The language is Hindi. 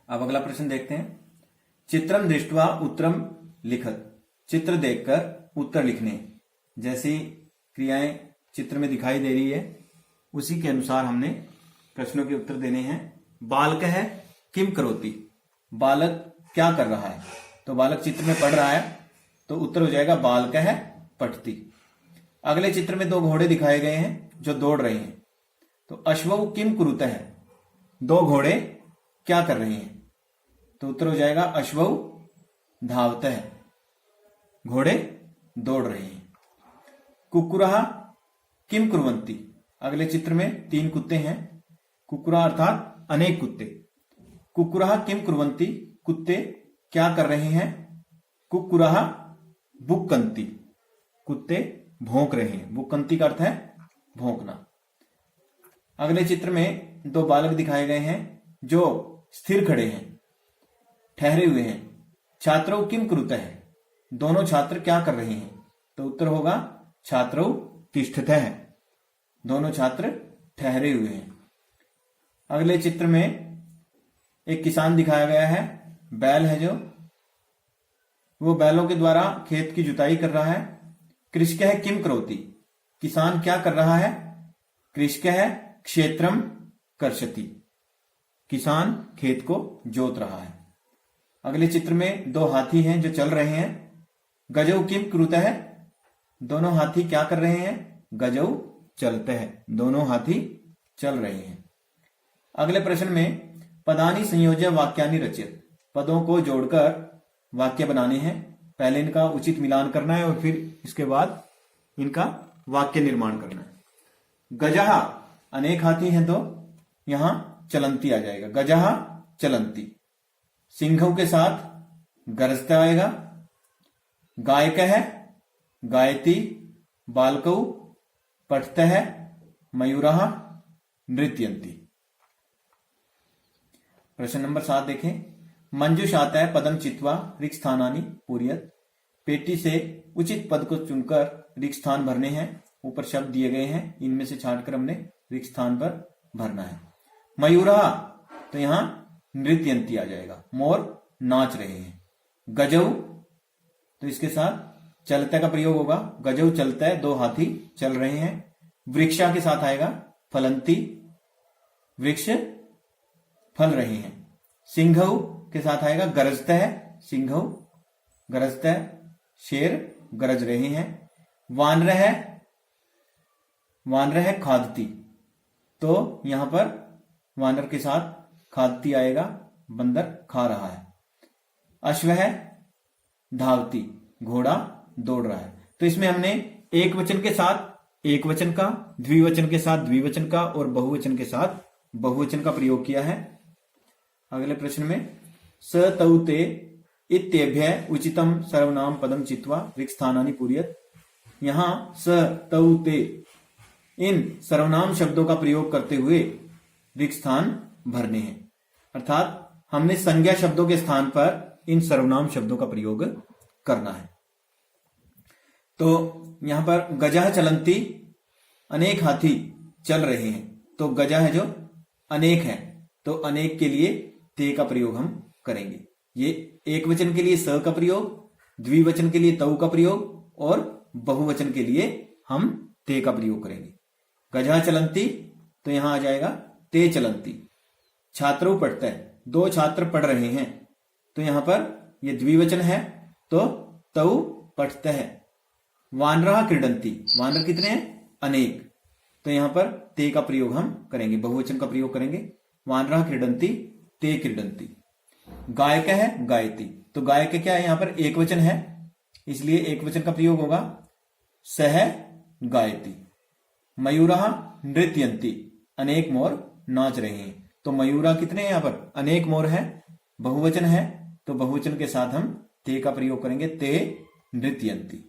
अब अगला प्रश्न देखते हैं। चित्रम दृष्ट्वा उत्तरम लिखत। चित्र देखकर उत्तर लिखने जैसी क्रियाएं चित्र में दिखाई दे रही है, उसी के अनुसार हमने प्रश्नों के उत्तर देने हैं। बालकः किम करोति। बालक क्या कर रहा है? तो बालक चित्र में पढ़ रहा है, तो उत्तर हो जाएगा बालकः पठति। अगले चित्र में दो घोड़े दिखाए गए हैं जो दौड़ रहे हैं, तो अश्वौ किम कुरुतः। दो घोड़े क्या कर रहे हैं? तो उत्तर हो जाएगा अश्वौ धावतः। घोड़े दौड़ रहे हैं। कुक्कुरः किम कुर्वन्ति। अगले चित्र में तीन कुत्ते हैं। कुक्कुरा अर्थात अनेक कुत्ते। कुक्कुरः किम कुर्वन्ति। कुत्ते क्या कर रहे हैं? कुक्कुरः बुक्कन्ति। कुत्ते भौंक रहे हैं। बुक्कन्ति का अर्थ है भौंकना। अगले चित्र में दो बालक दिखाए गए हैं जो स्थिर खड़े हैं, ठहरे हुए हैं। छात्रौ किम कुरुतः। दोनों छात्र क्या कर रहे हैं? तो उत्तर होगा छात्रौ तिष्ठतः। दोनों छात्र ठहरे हुए हैं। अगले चित्र में एक किसान दिखाया गया है। बैल है जो, वो बैलों के द्वारा खेत की जुताई कर रहा है। कृषकः किम करोति। किसान क्या कर रहा है? कृषकः क्षेत्रम कर्षति। किसान खेत को जोत रहा है। अगले चित्र में दो हाथी हैं जो चल रहे हैं। गजौ किम कुरुतः। दोनों हाथी क्या कर रहे हैं? गजौ चलतः। दोनों हाथी चल रहे हैं। अगले प्रश्न में पदानि संयोज्य वाक्यानि रचयत। पदों को जोड़कर वाक्य बनाने हैं। पहले इनका उचित मिलान करना है और फिर इसके बाद इनका वाक्य निर्माण करना है। गजः अनेक हाथी हैं तो यहां चलंती आ जाएगा। गजः चलंती। सिंघों के साथ गरजता आएगा। गायकः गायति। बालकौ पठतः। मयूरः नृत्यन्ति। प्रश्न नंबर 7 देखें। मंजुषातः पदम चित्वा रिक्त स्थानानि पूरयत। पेटी से उचित पद को चुनकर रिक्त स्थान भरने हैं। ऊपर शब्द दिए गए हैं, इनमें से छांटकर हमने रिक्त स्थान पर भरना है। मयूरः तो यहां नृत्यन्ति आ जाएगा। मोर नाच रहे हैं। गजौ तो इसके साथ चलते का प्रयोग होगा। गजौ चलता है, दो हाथी चल रहे हैं। वृक्षा के साथ आएगा फलंती। वृक्ष फल रहे हैं। सिंघौ के साथ आएगा गरजता है। सिंघौ गरजता है। शेर गरज रहे हैं। वानरः खादती। तो यहां पर वानर के साथ खादती आएगा। बंदर खा रहा है। अश्वः धावती। घोड़ा दौड़ रहा है। तो इसमें हमने एक वचन के साथ एक वचन का, द्विवचन के साथ द्विवचन का और बहुवचन के साथ बहुवचन का प्रयोग किया है। अगले प्रश्न में स तौ ते इत्येभ्यः उचितम सर्वनाम पदम चित्वा रिक्त स्थानानि पूरयत। यहां स तौ ते इन सर्वनाम शब्दों का प्रयोग करते हुए रिक्त स्थान भरने हैं। अर्थात हमने संज्ञा शब्दों के स्थान पर इन सर्वनाम शब्दों का प्रयोग करना है। तो यहां पर गजः चलंती, अनेक हाथी चल रहे हैं। तो गजः है जो अनेक है, तो अनेक के लिए ते का प्रयोग हम करेंगे। ये एक वचन के लिए स का प्रयोग, द्विवचन के लिए तौ का प्रयोग और बहुवचन के लिए हम ते का प्रयोग करेंगे। गजः चलंती तो यहां आ जाएगा ते चलंती। छात्रों पढ़ता है, दो छात्र पढ़ रहे हैं, तो यहां पर ये द्विवचन है तो तौ पठतः है। वानरः क्रीडन्ति। वानर कितने हैं? अनेक। तो यहां पर ते का प्रयोग हम करेंगे, बहुवचन का प्रयोग करेंगे। वानरः क्रीडन्ति ते क्रीडन्ति। गायकः गायति। तो गायक क्या है? यहां पर एक वचन है, इसलिए एक वचन का प्रयोग होगा। सह गायति। मयूरः नृत्यन्ति। अनेक मोर नाच रहे हैं। तो मयूरा कितने हैं? यहां पर अनेक मोर है, बहुवचन है, तो बहुवचन के साथ हम ते का प्रयोग करेंगे। ते नृत्यन्ति।